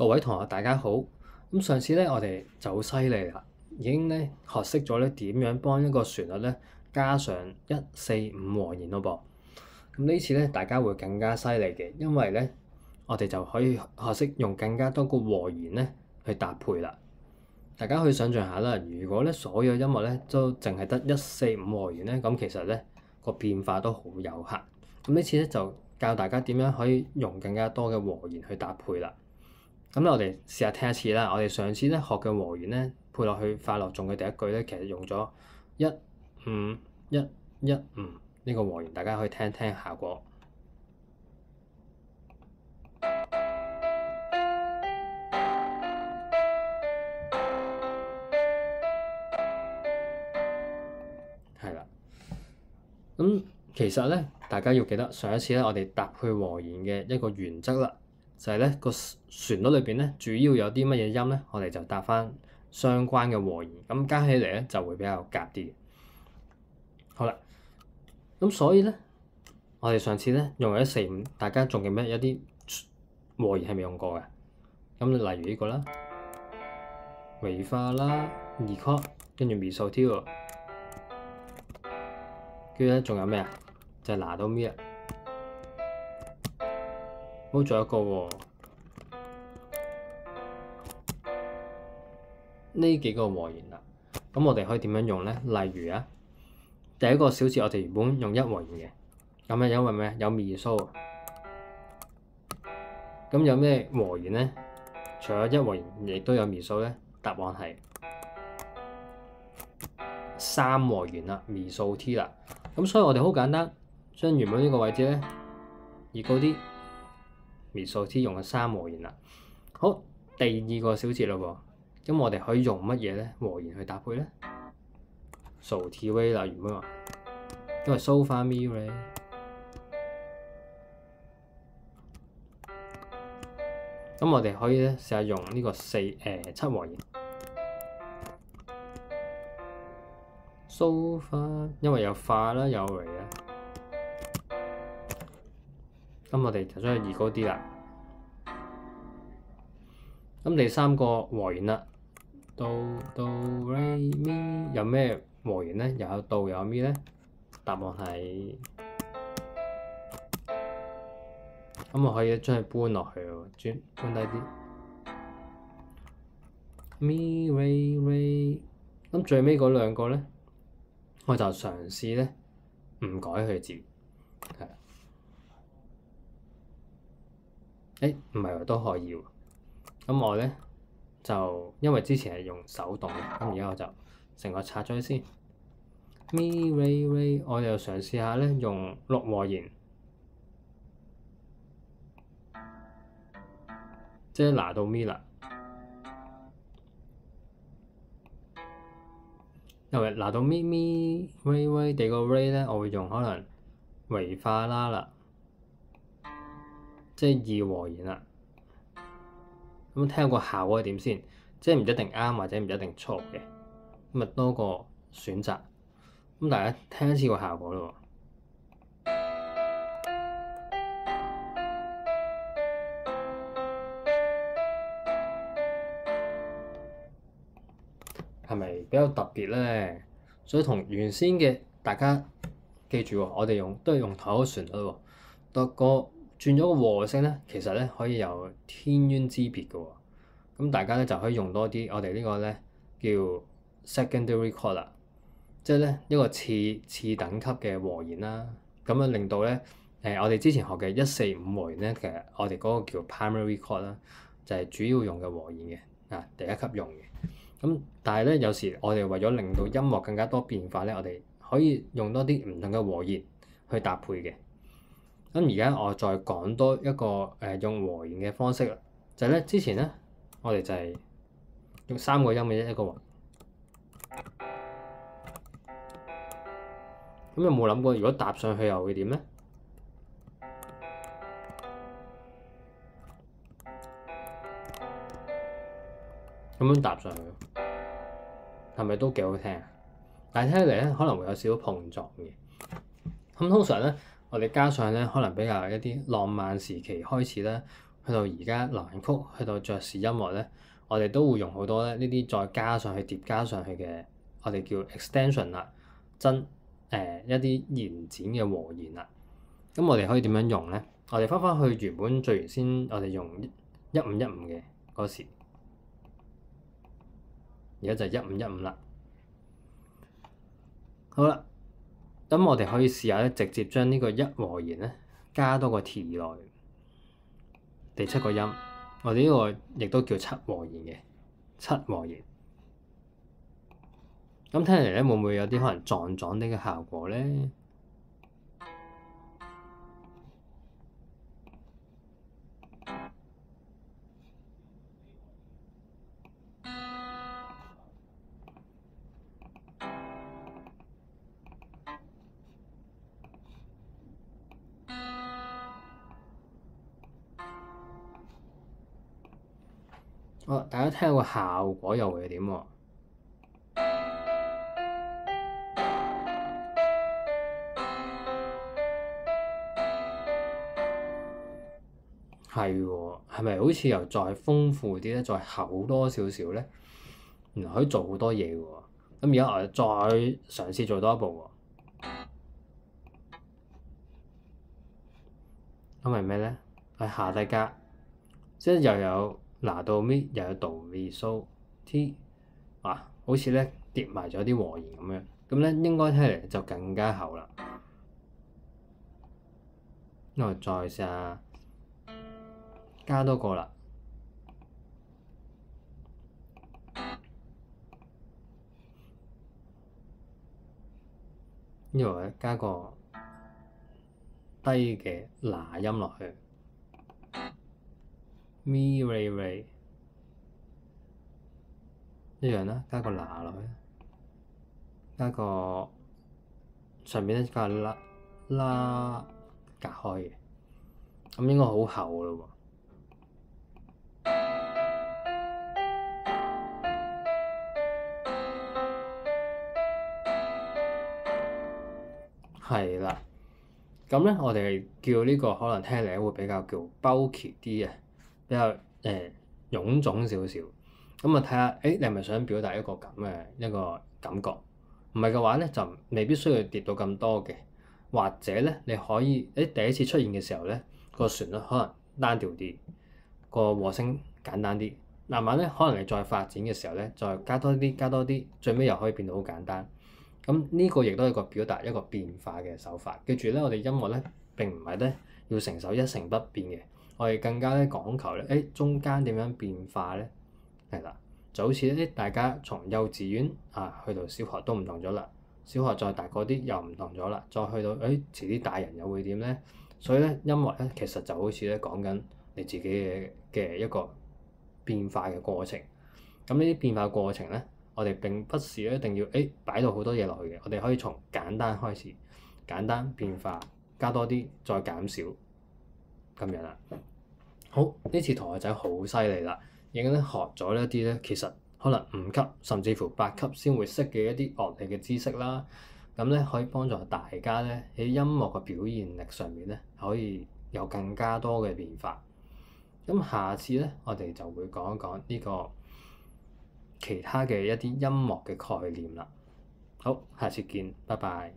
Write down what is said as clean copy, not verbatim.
各位同學，大家好。咁上次咧，我哋就好犀利啦，已經咧學識咗咧點樣幫一個旋律咧加上145和弦咯噃。咁呢次咧，大家會更加犀利嘅，因為咧我哋就可以學識用更加多個和弦咧去搭配啦。大家可以想象下啦，如果咧所有音樂咧都淨係得145和弦咧，咁其實咧個變化都好有限。咁呢次咧就教大家點樣可以用更加多嘅和弦去搭配啦。咁我哋試下聽一次啦。我哋上次咧學嘅和弦咧配落去快樂頌嘅第一句咧，其實用咗15115呢個和弦，大家可以聽聽效果。係啦。咁其實咧，大家要記得上一次咧，我哋搭配和弦嘅一個原則啦。就係咧個旋律裏邊咧，主要有啲乜嘢音咧，我哋就搭翻相關嘅和弦，咁加起嚟咧就會比較夾啲。好啦，咁所以咧，我哋上次咧用145，大家仲記唔記得一啲和弦係未用過嘅？咁例如呢個啦，維化啦，2 chord，跟住咪數 T 喎，跟住咧仲有咩啊？就係拿到咪啊！好，仲有一個喎，呢幾個和弦啦。咁我哋可以點樣用咧？例如啊，第一個小節我哋原本用1和弦嘅，咁咧因為咩？有咪數。咁有咩和弦咧？除咗1和弦，亦都有咪數咧。答案係3和弦啦，咪數 T 啦。咁所以我哋好簡單，將原本呢個位置咧移高啲。咪數 T 用嘅3和弦啦。好，第二個小節嘞喎，咁我哋可以用乜嘢咧和弦去搭配咧？數 T Re 啦，原本話，因為 So Fa Mi Re。咁我哋可以咧試下用呢個7和弦。So Fa，因為有化啦，有 Re 啦。咁我哋就將佢移高啲啦。咁第三個和弦啦，Do Re Mi， 有咩和弦咧？又有 Do 又有 Mi 咧？答案係，咁我可以將佢搬落去喎，搬低啲。Mi Re Re， 咁最尾嗰兩個咧，我就嘗試咧唔改佢字，係。唔係喎，都可以喎。咁我咧就因為之前係用手動嘅，咁而家我就成個拆咗佢先。Mi Re Re， 我又嘗試下咧用6和弦，即係拿到咪啦。因為拿到咪 Re Re， 第二個 Re 咧，我會用可能維化啦，即係2和弦啦。咁聽下個效果係點先？即係唔一定啱或者唔一定錯嘅，咁啊多個選擇。咁大家聽一次個效果咯喎，係咪比較特別咧？所以同原先嘅大家記住喎，我哋都係用同一個旋律喎，不過轉咗個和聲咧，其實咧可以有天淵之別嘅喎。咁大家咧就可以用多啲我哋呢個咧叫 secondary chord 啦，即係咧一個次等級嘅和弦啦。咁樣令到咧我哋之前學嘅145和弦咧，其實我哋嗰個叫 primary chord 啦，就係主要用嘅和弦嘅第一級用嘅。咁但係咧有時我哋為咗令到音樂更加多變化咧，我哋可以用多啲唔同嘅和弦去搭配嘅。咁而家我再講多一個用和弦嘅方式啦，就係咧之前咧我哋就係用3個音嘅一個和弦。咁有冇諗過如果搭上去又會點咧？咁樣搭上去係咪都幾好聽啊？但係聽起嚟咧可能會有少少碰撞嘅。咁通常咧我哋加上咧可能比較一啲浪漫時期開始咧，去到而家流行曲，去到爵士音樂咧，我哋都會用好多咧呢啲再加上去疊加上去嘅，我哋叫 extension 啦，一啲延展嘅和弦啦。咁我哋可以點樣用咧？我哋翻去原本最原先，我哋用1515嘅嗰時，而家就係1515啦。好啦，咁我哋可以試下咧，直接將呢個一和弦咧加多個 T 落去，第七個音，我哋呢個亦都叫七和弦嘅七和弦。咁聽嚟咧，會唔會有啲可能撞啲嘅效果咧？好，大家聽下個效果又會係點喎？係喎，係咪好似又再豐富啲咧？再厚多少少咧？原來可以做好多嘢嘅喎。咁而家我哋再嘗試做多一步喎。咁係咩咧？係下低加，即係又有拿到咪，又有度咪蘇 T，好似咧疊埋咗啲和弦咁樣。咁咧應該聽嚟就更加厚啦。咁我再試下加多個啦。呢度咧加個低嘅拿音落去，mi re re 一樣啦，加個拿落去，加個上面咧加個啦隔開嘅，咁應該好厚咯喎。係啦，咁咧我哋叫呢個可能聽嚟會比較叫 bulky 啲嘅，比較臃腫少少。咁啊睇下，你係咪想表達一個咁嘅一個感覺？唔係嘅話咧，就未必需要疊到咁多嘅，或者咧你可以第一次出現嘅時候咧，個旋律可能單調啲，個和聲簡單啲。慢慢咧，可能你再發展嘅時候咧，再加多啲，最尾又可以變到好簡單。咁呢個亦都係一個表達一個變化嘅手法。記住咧，我哋音樂咧並唔係咧要成首一成不變嘅，我哋更加咧講求咧，中間點樣變化咧？係啦，就好似咧大家從幼稚園去到小學都唔同咗啦，小學再大個啲又唔同咗啦，再去到遲啲大人又會點咧？所以咧音樂咧其實就好似咧講緊你自己嘅一個變化嘅過程。咁呢啲變化過程咧，我哋並不是一定要擺到好多嘢落去嘅，我哋可以從簡單開始，簡單變化加多啲，再減少咁樣啦。好，呢次同學仔好犀利啦，已經學咗一啲咧，其實可能5級甚至乎8級先會識嘅一啲樂理嘅知識啦。咁咧可以幫助大家咧喺音樂嘅表現力上面咧可以有更加多嘅變化。咁下次咧，我哋就會講一講呢個其他嘅一啲音樂嘅概念啦。好，下次見，拜拜。